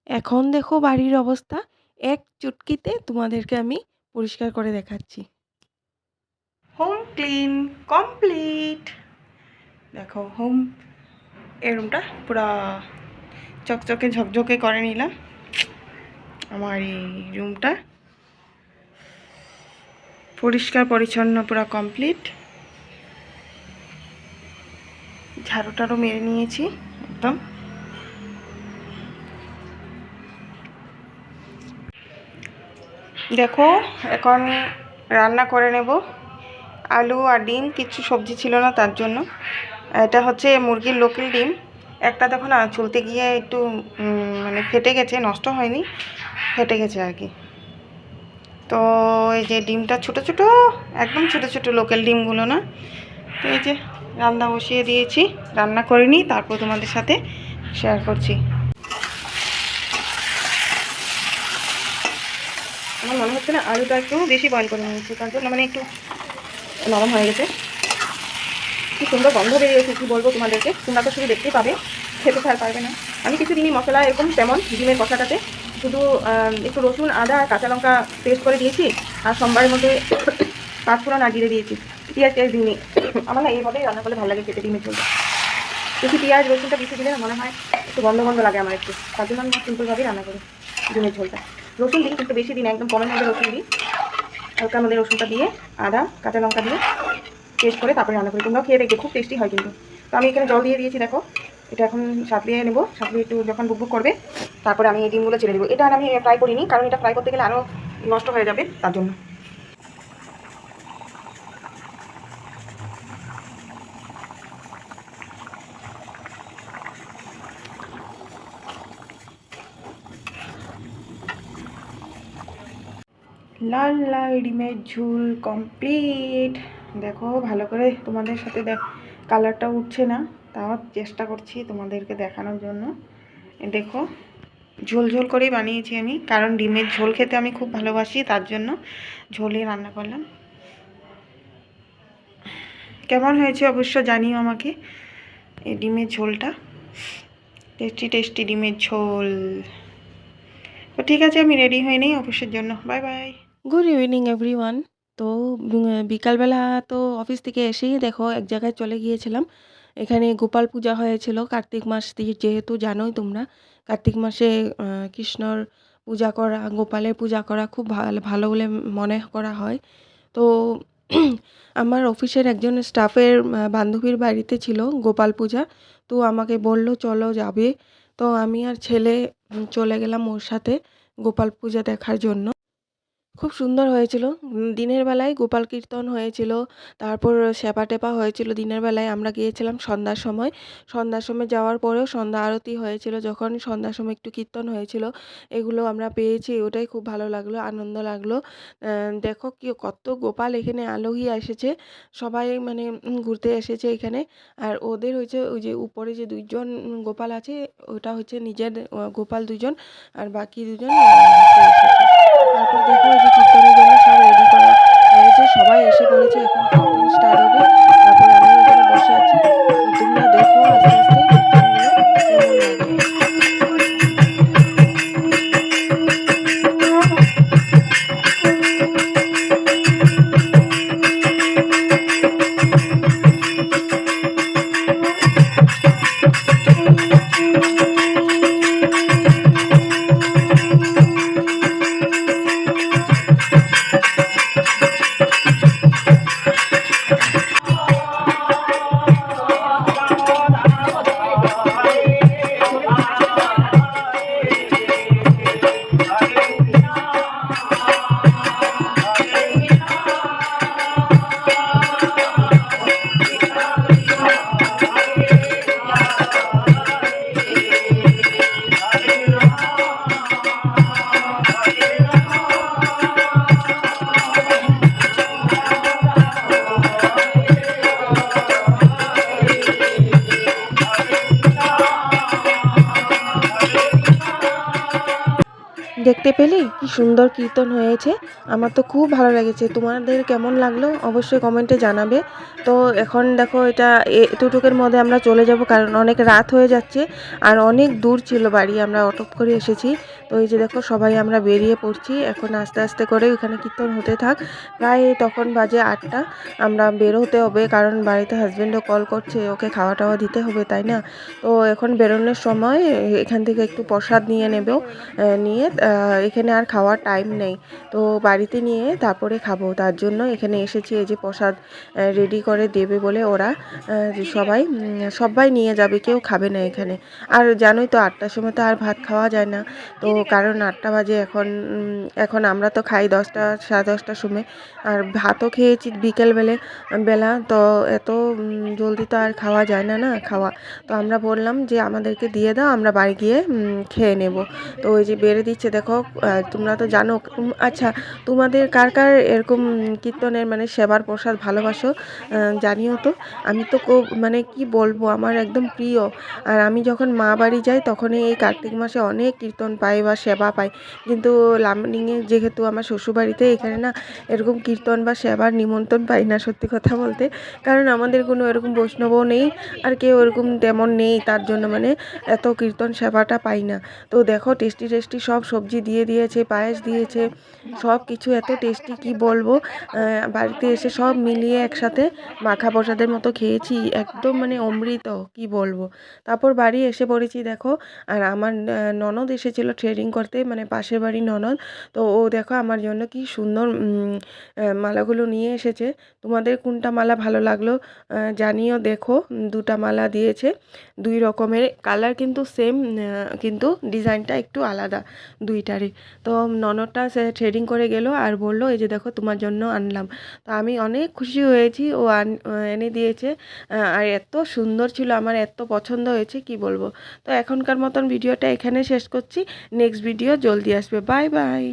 এখন দেখো বাড়ির অবস্থা। এক চুটকিতে তোমাদেরকে আমি পরিষ্কার করে দেখাচ্ছি। Home clean complete. দেখো এই রুমটা পুরা চকচকে ঝকঝকে করে নিলাম। আমার এই রুমটা পরিষ্কার পরিচ্ছন্ন পুরা কমপ্লিট। ঝাড়ুটারও মেরে নিয়েছি একদম। দেখো এখন রান্না করে নেব। আলু আর ডিম, কিছু সবজি ছিল না তার জন্য। এটা হচ্ছে মুরগির লোকাল ডিম। একটা দেখো না চুলতে গিয়ে একটু মানে ফেটে গেছে, নষ্ট হয়নি, ফেটে গেছে আর কি। তো এই যে ডিমটা ছোট ছোট, একদম ছোট ছোট লোকাল ডিমগুলো না। তো এই যে রান্না বসিয়ে দিয়েছি, রান্না করে নিই তারপর তোমাদের সাথে শেয়ার করছি। আমার মনে হচ্ছে না আলুটা একটু বেশি বয়েল করে নিয়েছি, তার জন্য মানে একটু নরম হয়ে গেছে। কি সুন্দর গন্ধ বেরিয়েছে, কি বলবো তোমাদেরকে। তোমরা তো শুধু দেখতেই পাবে, খেতে আর পারবে না। আমি কিছু দিনই মশলা এরকম তেমন ডিমের কষাটাতে শুধু একটু রসুন, আদা আর কাঁচা লঙ্কা পেস্ট করে দিয়েছি, আর সোমবারের মধ্যে পাঁচফোড়ন আর জিরে দিয়েছি। পেঁয়াজ দিইনি। আমার না এইভাবেই রান্না করলে ভালো লাগে খেতে ডিমের ঝোলটা। বেশি পেঁয়াজ রসুনটা বেশি দিলে মনে হয় একটু গন্ধ গন্ধ লাগে আমার একটু, তার জন্য আমি সিম্পলভাবেই রান্না করি ডিমের ঝোলটা। রসুন দিই কিন্তু বেশি দিন, একদম কমের মধ্যে রসুন দিই, হালকার মধ্যে রসুনটা দিয়ে আদা কাঁচা লঙ্কা দিয়ে পেস্ট করে তারপরে রান্না করি। তোমরাও খেয়ে দেখবে, খুব টেস্টি হয় কিন্তু। তো আমি এখানে জল দিয়ে দিয়েছি, দেখো এটা এখন সাঁতলিয়ে নেবো। সাঁতলিয়ে একটু যখন বুকবুক করবে তারপরে আমি এই ডিমগুলো ছেড়ে দেবো। এটা আর আমি ফ্রাই করিনি, কারণ এটা ফ্রাই করতে গেলে আরও নষ্ট হয়ে যাবে, তার জন্য। লাল লাল ডিমের ঝোল কমপ্লিট। দেখো ভালো করে তোমাদের সাথে কালারটা উঠছে না, তাও চেষ্টা করছি তোমাদেরকে দেখানোর জন্য। দেখো ঝোল ঝোল করেই বানিয়েছি আমি, কারণ ডিমের ঝোল খেতে আমি খুব ভালোবাসি, তার জন্য ঝোলই রান্না করলাম। কেমন হয়েছে অবশ্য জানিও আমাকে এই ডিমের ঝোলটা। টেস্টি টেস্টি ডিমের ঝোল। তো ঠিক আছে, আমি রেডি হয়ে নিই অফিসের জন্য। Bye bye. Good evening everyone. তো বিকালবেলা তো অফিস থেকে এসেই দেখো এক জায়গায় চলে গিয়েছিলাম। এখানে গোপাল পূজা হয়েছিল কার্তিক মাস দিয়ে, যেহেতু জানোই তোমরা কার্তিক মাসে কৃষ্ণর পূজা করা, গোপালের পূজা করা খুব ভালো ভালো বলে মনে করা হয়। তো আমার অফিসের একজন স্টাফের বান্ধবীর বাড়িতে ছিল গোপাল পূজা। তো আমাকে বলল চলো যাবে। তো আমি আর ছেলে চলে গেলাম ওর সাথে গোপাল পূজা দেখার জন্য। খুব সুন্দর হয়েছিল। দিনের বেলায় গোপাল কীর্তন হয়েছিল, তারপর সেপা টেপা হয়েছিল দিনের বেলায়। আমরা গিয়েছিলাম সন্ধ্যার সময়। সন্ধ্যার সময় যাওয়ার পরেও সন্ধ্যা আরতি হয়েছিল, যখন সন্ধ্যার সময় একটু কীর্তন হয়েছিল। এগুলো আমরা পেয়েছি, ওটাই খুব ভালো লাগলো, আনন্দ লাগলো। দেখো কত গোপাল এখানে আলহী এসেছে, সবাই মানে ঘুরতে এসেছে এখানে। আর ওদের হচ্ছে ওই যে উপরে যে দুইজন গোপাল আছে, ওটা হচ্ছে নিজের গোপাল দুজন, আর বাকি দুজন ঘুরতে এসেছে। তারপর দেখো এই যে কীর্তনের জন্য সব রেডি করা হয়েছে, সবাই এসে পড়েছে, এখন কীর্তন স্টার্ট হবে। তারপর আমি এখানে বসে আছি, তোমরা দেখো আস্তে আস্তে কীর্তনগুলো কেমন লাগে। দেখতে পেলে কি সুন্দর কীর্তন হয়েছে। আমার তো খুব ভালো লেগেছে। তোমাদের কেমন লাগলো অবশ্যই কমেন্টে জানাবে। তো এখন দেখো এটা এতটুকুর মধ্যে আমরা চলে যাব, কারণ অনেক রাত হয়ে যাচ্ছে আর অনেক দূর ছিল বাড়ি, আমরা অটো করে এসেছি। তো এই যে দেখো সবাই আমরা বেরিয়ে পড়ছি এখন আস্তে আস্তে করে। ওইখানে কীর্তন হতে থাক, প্রায় তখন বাজে 8টা। আমরা বের হতে হবে, কারণ বাড়িতে হাজব্যান্ডও কল করছে, ওকে খাওয়া টাওয়া দিতে হবে, তাই না? তো এখন বেরোনোর সময় এখান থেকে একটু প্রসাদ নিয়ে নেব, নিয়ে এখানে আর খাওয়ার টাইম নেই, তো বাড়িতে নিয়ে তারপরে খাবো। তার জন্য এখানে এসেছি। এই যে প্রসাদ রেডি করে দেবে বলে ওরা সবাই নিয়ে যাবে, কেউ খাবে না এখানে। আর জানোই তো 8টার সময় তো আর ভাত খাওয়া যায় না, তো কারণ 8টা বাজে এখন। এখন আমরা তো খাই 10টা 10:30টার সময়, আর ভাতও খেয়েছি বেলা, তো এত জলদি তো আর খাওয়া যায় না খাওয়া। তো আমরা বললাম যে আমাদেরকে দিয়ে দাও, আমরা বাড়ি গিয়ে খেয়ে নেব। তো ওই যে বেড়ে দিচ্ছে দেখো। তোমরা তো জানো। আচ্ছা, তোমাদের কার কার এরকম কীর্তনের মানে সেবার প্রসাদ ভালোবাসো জানিও তো। আমি তো মানে কি বলবো, আমার একদম প্রিয়। আর আমি যখন মা বাড়ি যাই তখনই এই কার্তিক মাসে অনেক কীর্তন পাই বা সেবা পাই, কিন্তু লামডিংয়ে যেহেতু আমার শ্বশুরবাড়িতে, এখানে না এরকম কীর্তন বা সেবার নিমন্ত্রণ পাই না সত্যি কথা বলতে, কারণ আমাদের কোনো এরকম বৈষ্ণবও নেই আর কেউ এরকম তেমন নেই, তার জন্য মানে এত কীর্তন সেবাটা পাই না। তো দেখো টেস্টি টেস্টি সব সবজি দিয়ে দিয়েছে, পায়েস দিয়েছে, সব কিছু এত টেস্টি কি বলবো। বাড়িতে এসে সব মিলিয়ে একসাথে মাখা প্রসাদের মতো খেয়েছি, একদম মানে অমৃত কি বলবো। তারপর বাড়ি এসে পড়েছি দেখো। আর আমার ননদ এসেছিল থ্রেডিং করতে, মানে পাশের বাড়ির ননদ। তো ও দেখো আমার জন্য কি সুন্দর মালাগুলো নিয়ে এসেছে। তোমাদের কোনটা মালা ভালো লাগলো জানিও। দেখো দুটা মালা দিয়েছে, 2 রকমের কালার, কিন্তু সেম, কিন্তু ডিজাইনটা একটু আলাদা দুইটারই। তো ননদটা সে থ্রেডিং করে গেল আর বলল এই যে দেখো তোমার জন্য আনলাম। তো আমি অনেক খুশি হয়েছি, ও এনে দিয়েছে। আর এত সুন্দর ছিল, আমার এত পছন্দ হয়েছে কি বলবো। তো এখনকার মতন ভিডিওটা এখানে শেষ করছি। নেক্সট ভিডিও জলদি আসবে। Bye bye.